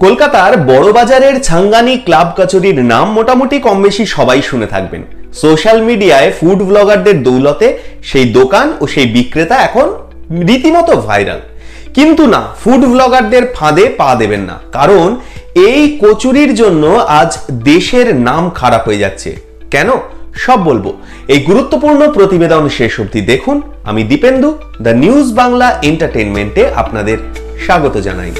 কলকাতার বড়বাজারের ছাঙ্গানি ক্লাব কচুরির নাম মোটামুটি কম বেশি সবাই শুনে থাকবেন। সোশ্যাল মিডিয়ায় ফুড ব্লগারদের দৌলতে সেই দোকান ও সেই বিক্রেতা এখন রীতিমতো ভাইরাল। কিন্তু না, ফুড ব্লগারদের ফাঁদে পা দেবেন না, কারণ এই কচুরির জন্য আজ দেশের নাম খারাপ হয়ে যাচ্ছে। কেন সব বলবো এই গুরুত্বপূর্ণ প্রতিবেদন শেষ অবধি দেখুন। আমি দীপেন্দু, দ্য নিউজ বাংলা এন্টারটেইনমেন্টে আপনাদের স্বাগত জানাই।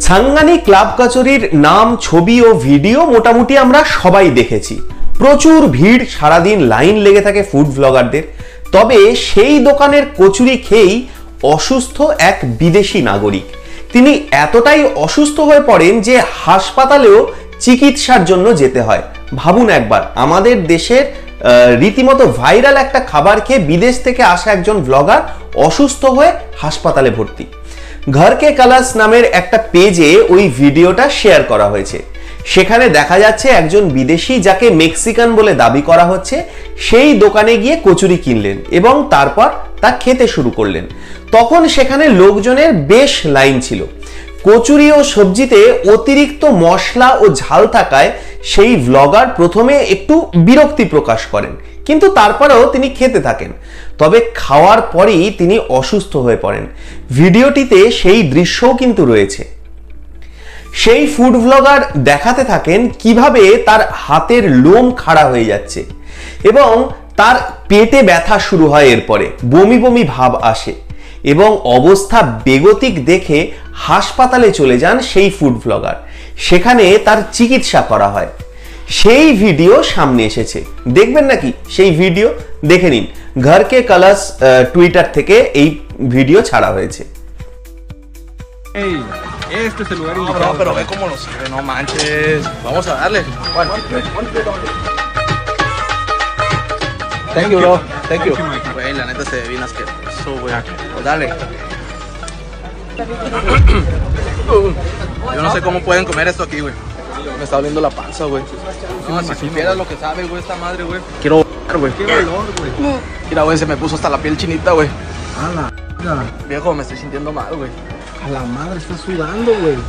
ছাঙ্গানি ক্লাব কচুরির নাম, ছবি ও ভিডিও মোটামুটি আমরা সবাই দেখেছি। প্রচুর ভিড়, সারাদিন লাইন লেগে থাকে ফুড ব্লগারদের। তবে সেই দোকানের কচুরি খেয়েই অসুস্থ এক বিদেশি নাগরিক। তিনি এতটাই অসুস্থ হয়ে পড়েন যে হাসপাতালেও চিকিৎসার জন্য যেতে হয়। ভাবুন একবার, আমাদের দেশের রীতিমতো ভাইরাল একটা খাবার খেয়ে বিদেশ থেকে আসা একজন ব্লগার অসুস্থ হয়ে হাসপাতালে ভর্তি। ঘর কে কলস নামের একটা পেজে ওই ভিডিওটা শেয়ার করা হয়েছে। সেখানে দেখা যাচ্ছে একজন বিদেশি, যাকে মেক্সিকান বলে দাবি করা হচ্ছে, সেই দোকানে গিয়ে কচুরি কিনলেন এবং তারপর তা খেতে শুরু করলেন। তখন সেখানে লোকজনের বেশ লাইন ছিল। কচুরি ও সবজিতে অতিরিক্ত মশলা ও ঝাল থাকায় সেই ব্লগার প্রথমে একটু বিরক্তি প্রকাশ করেন, কিন্তু তারপরেও তিনি খেতে থাকেন। তবে খাওয়ার পরেই তিনি অসুস্থ হয়ে পড়েন। ভিডিওটিতে সেই দৃশ্যও কিন্তু রয়েছে। সেই ফুড ব্লগার দেখাতে থাকেন কিভাবে তার হাতের লোম খাড়া হয়ে যাচ্ছে এবং তার পেটে ব্যথা শুরু হয়। এরপরে বমি বমি ভাব আসে এবং অবস্থা বেগতিক দেখে হাসপাতালে চলে যান সেই ফুড ব্লগার। সেখানে তার চিকিৎসা করা হয়। সেই ভিডিও সামনে এসেছে। দেখবেন নাকি সেই ভিডিও? দেখে নিন। ঘর কে কলস টুইটার থেকে এই ভিডিও ছাড়া হয়েছে। Este es el lugar indicado. No, pero ve cómo lo sirve, no manches. Vamos a darle. Thank you, bro. Thank you. Güey, la neta se ve bien asqueroso, güey. Pues dale. Yo no sé cómo pueden comer esto aquí, güey. Me está doliendo la panza, güey. No, si supieras lo que sabe, güey, esta madre, güey. Quiero güey. Qué valor, güey. Mira, güey, se me puso hasta la piel chinita, güey. A la Viejo, me estoy sintiendo mal, güey. a la madre, está sudando, güey.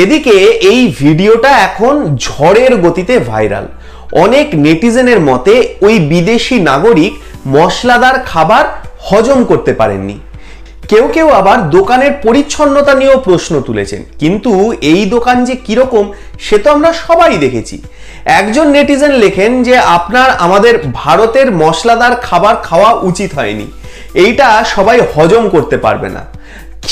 এদিকে এই ভিডিওটা এখন ঝড়ের গতিতে viral. অনেক নেটিজেনের মতে ওই বিদেশি নাগরিক মশলাদার খাবার হজম করতে পারেননি। কেউ কেউ আবার দোকানের পরিচ্ছন্নতা নিয়েও প্রশ্ন তুলেছেন। কিন্তু এই দোকান যে কিরকম সে তো আমরা সবাই দেখেছি। একজন নেটিজেন লেখেন যে আমাদের ভারতের মশলাদার খাবার খাওয়া উচিত হয়নি, এইটা সবাই হজম করতে পারবে না।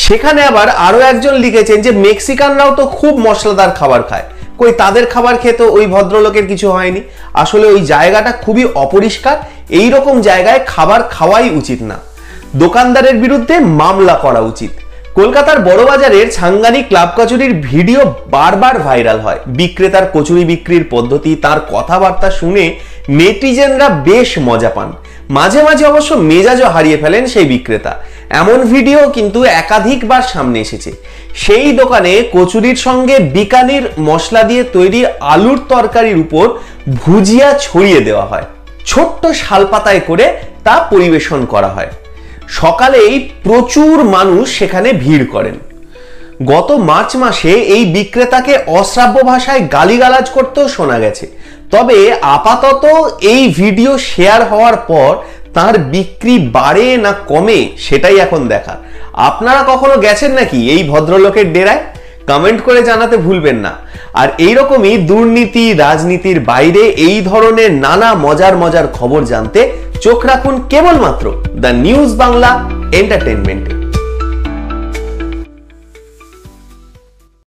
সেখানে আবার আরো একজন লিখেছেন যে মেক্সিকানরাও তো খুব মশলাদার খাবার খায়, কই তাদের খাবার খেয়ে তো ওই ভদ্রলোকের কিছু হয়নি। আসলে ওই জায়গাটা খুবই অপরিষ্কার, এই রকম জায়গায় খাবার খাওয়াই উচিত না। দোকানদারের বিরুদ্ধে মামলা করা উচিত। কলকাতার বড়বাজারের ছাঙ্গানি ক্লাব কচুরির ভিডিও বারবার ভাইরাল হয়। বিক্রেতার কচুরি বিক্রির পদ্ধতি, তার কথাবার্তা শুনে নেটিজেনরা বেশ মজা পান। মাঝে মাঝে অবশ্য মেজাজও হারিয়ে ফেলেন সেই বিক্রেতা। এমন ভিডিও কিন্তু একাধিকবার সামনে এসেছে। সেই দোকানে কচুরির সঙ্গে বিকানির মশলা দিয়ে তৈরি আলুর তরকারির উপর ভুজিয়া ছড়িয়ে দেওয়া হয়। ছোট্ট শালপাতায় করে তা পরিবেশন করা হয়। সকালেই প্রচুর মানুষ সেখানে ভিড় করেন। গত মার্চ মাসে এই বিক্রেতাকে অশ্রাব্য ভাষায় গালিগালাজ করতেও শোনা গেছে। তবে আপাতত এই ভিডিও শেয়ার হওয়ার পর তার বিক্রি বাড়ে না কমে সেটাই এখন দেখার। আপনারা কখনো গেছেন নাকি এই ভদ্রলোকের ডেরায়? কমেন্ট করে জানাতে ভুলবেন না। আর এইরকমই দুর্নীতি, রাজনীতির বাইরে এই ধরনের নানা মজার খবর জানতে চোখ রাখুন কেবলমাত্র দ্য নিউজ বাংলা এন্টারটেইনমেন্টে।